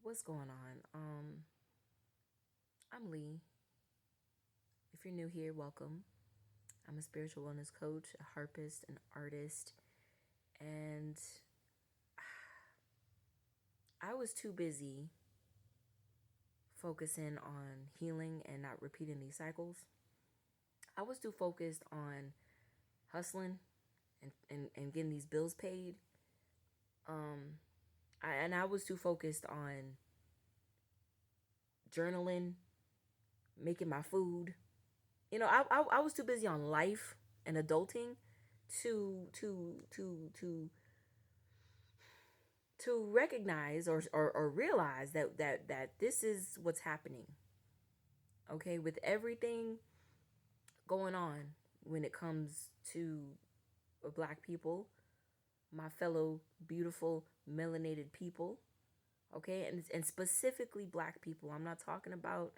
What's going on? I'm Lee. If you're new here, welcome. I'm a spiritual wellness coach, a harpist, an artist, and I was too busy focusing on healing and not repeating these cycles. I was too focused on hustling and getting these bills paid. I was too focused on journaling, making my food. I was too busy on life and adulting to recognize or realize that this is what's happening. Okay, with everything going on when it comes to black people, my fellow beautiful melanated people. Okay, and specifically black people. I'm not talking about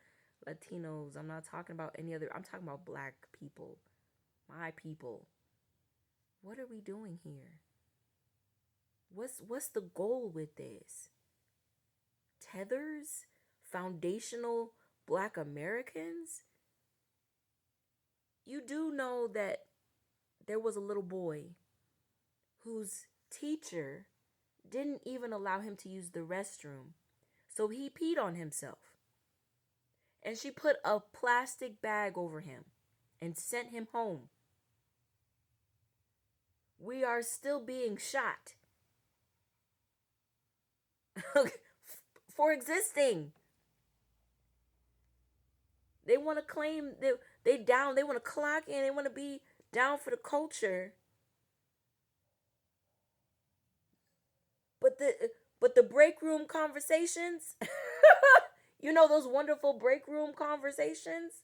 Latinos. I'm not talking about any other. I'm talking about black people, my people. What are we doing here? What's the goal with this? Tethers? Foundational black Americans? You do know that there was a little boy whose teacher didn't even allow him to use the restroom. So he peed on himself. And she put a plastic bag over him and sent him home. We are still being shot for existing. They want to claim they down. They want to clock in. They want to be down for the culture. But the break room conversations, you know those wonderful break room conversations.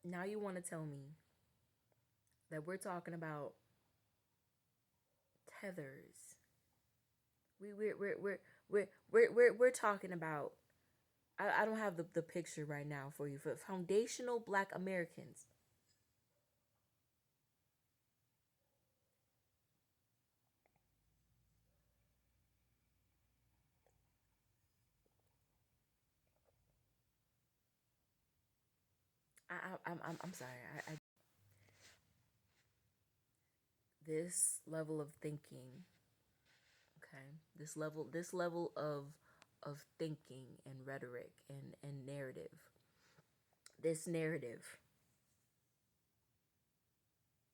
Now you want to tell me that we're talking about tethers. We're talking about. I don't have the picture right now for you for foundational black Americans. I'm sorry. This level of thinking, okay, this level of thinking and rhetoric and narrative, this narrative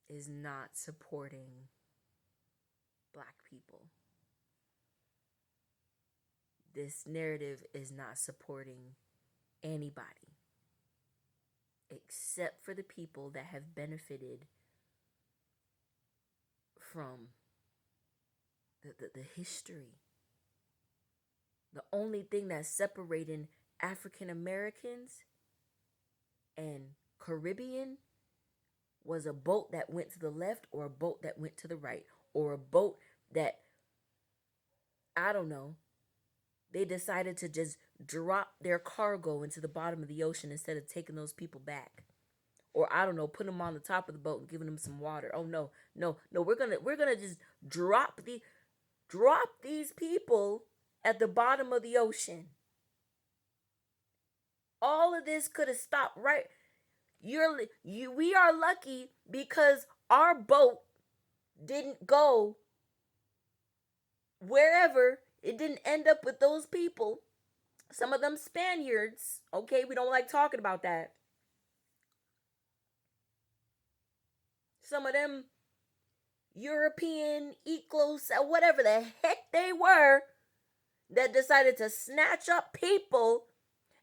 is not supporting black people. This narrative is not supporting anybody except for the people that have benefited from the history. The only thing that's separating African Americans and Caribbean was a boat that went to the left or a boat that went to the right or a boat that, I don't know, they decided to just drop their cargo into the bottom of the ocean instead of taking those people back. Or I don't know, put them on the top of the boat and giving them some water. Oh no, no, no, we're gonna just drop these people at the bottom of the ocean. All of this could have stopped right. We are lucky because our boat didn't go wherever. It didn't end up with those people. Some of them Spaniards, okay, we don't like talking about that. Some of them European eclos, whatever the heck they were, that decided to snatch up people,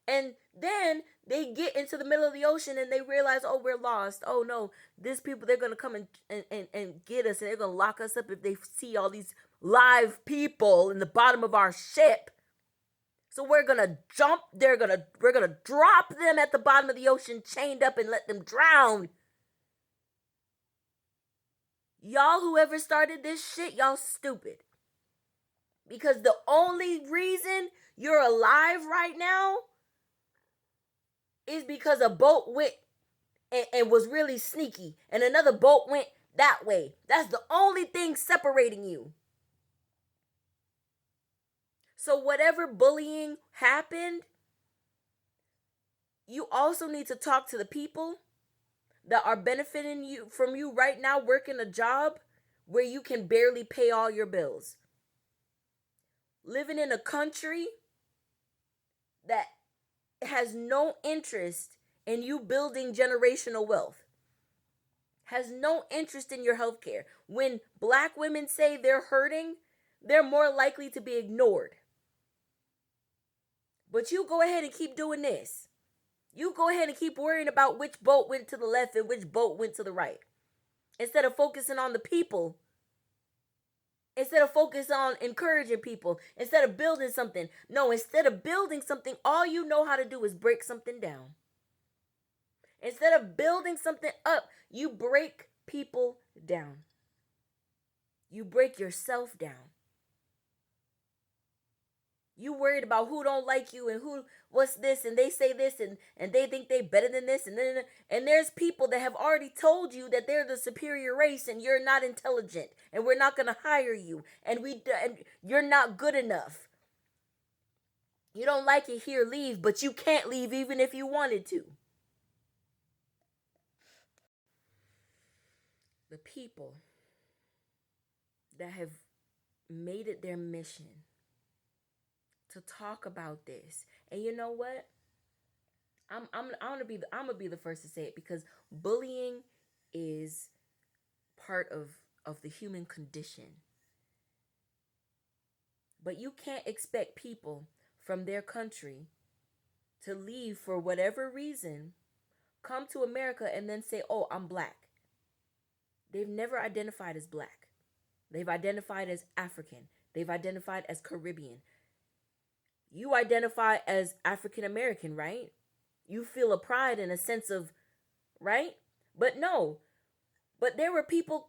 and then they get into the middle of the ocean and they realize, oh, we're lost. Oh no, these people, they're gonna come and get us, and they're gonna lock us up if they see all these live people in the bottom of our ship. So we're gonna jump. We're gonna drop them at the bottom of the ocean, chained up, and let them drown. Y'all, whoever started this shit, y'all stupid. Because the only reason you're alive right now is because a boat went and was really sneaky, and another boat went that way. That's the only thing separating you. So whatever bullying happened, you also need to talk to the people that are benefiting you from you right now, working a job where you can barely pay all your bills, living in a country that has no interest in you building generational wealth, has no interest in your health care. When black women say they're hurting, they're more likely to be ignored. But you go ahead and keep doing this. You go ahead and keep worrying about which boat went to the left and which boat went to the right. Instead of focusing on the people, instead of focusing on encouraging people, instead of building something. No, instead of building something, all you know how to do is break something down. Instead of building something up, you break people down. You break yourself down. You worried about who don't like you and who what's this and they say this and they think they better than this and there's people that have already told you that they're the superior race and you're not intelligent and we're not going to hire you and you're not good enough. You don't like it here, leave, but you can't leave even if you wanted to. The people that have made it their mission to talk about this. And you know what? I'm gonna be the first to say it, because bullying is part of the human condition. But you can't expect people from their country to leave for whatever reason, come to America and then say, "Oh, I'm black." They've never identified as black. They've identified as African. They've identified as Caribbean. You identify as African American, right? You feel a pride and a sense of, right? But no. But there were people,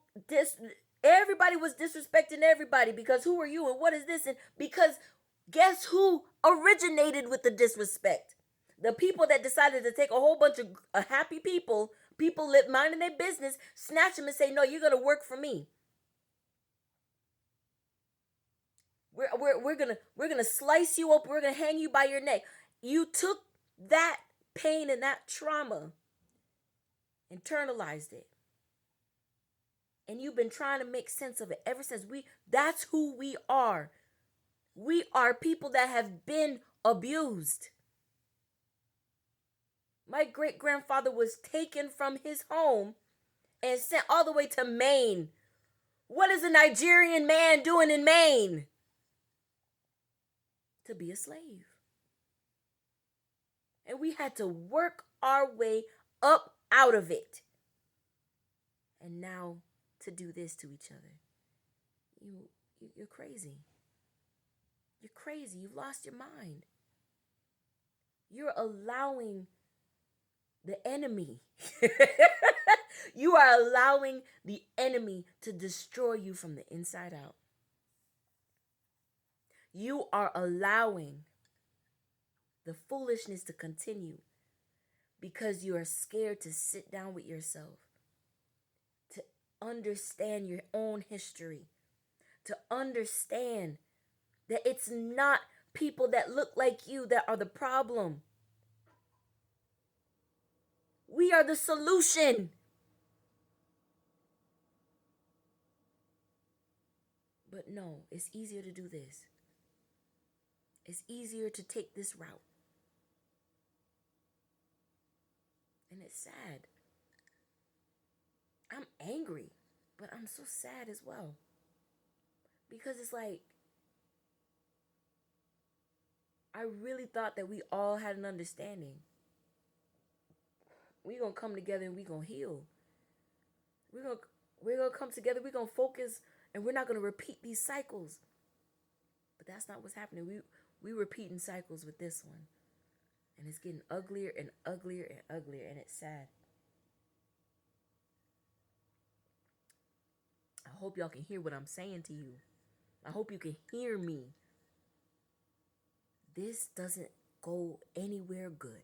everybody was disrespecting everybody because who are you and what is this? And because guess who originated with the disrespect? The people that decided to take a whole bunch of happy people minding their business, snatch them and say, "No, you're going to work for me. We're gonna slice you up. We're gonna hang you by your neck." You took that pain and that trauma, internalized it, and you've been trying to make sense of it ever since. That's who we are. We are people that have been abused. My great grandfather was taken from his home and sent all the way to Maine. What is a Nigerian man doing in Maine? To be a slave. And we had to work our way up out of it. And now to do this to each other. You're crazy. You're crazy. You've lost your mind. You're allowing the enemy. You are allowing the enemy to destroy you from the inside out. You are allowing the foolishness to continue because you are scared to sit down with yourself, to understand your own history, to understand that it's not people that look like you that are the problem. We are the solution. But no, it's easier to do this. It's easier to take this route. And it's sad. I'm angry, but I'm so sad as well. Because it's like, I really thought that we all had an understanding. We're going to come together and we're going to heal. We're going to come together, we're going to focus, and we're not going to repeat these cycles. But that's not what's happening. We repeating cycles with this one. And it's getting uglier and uglier and uglier, and it's sad. I hope y'all can hear what I'm saying to you. I hope you can hear me. This doesn't go anywhere good.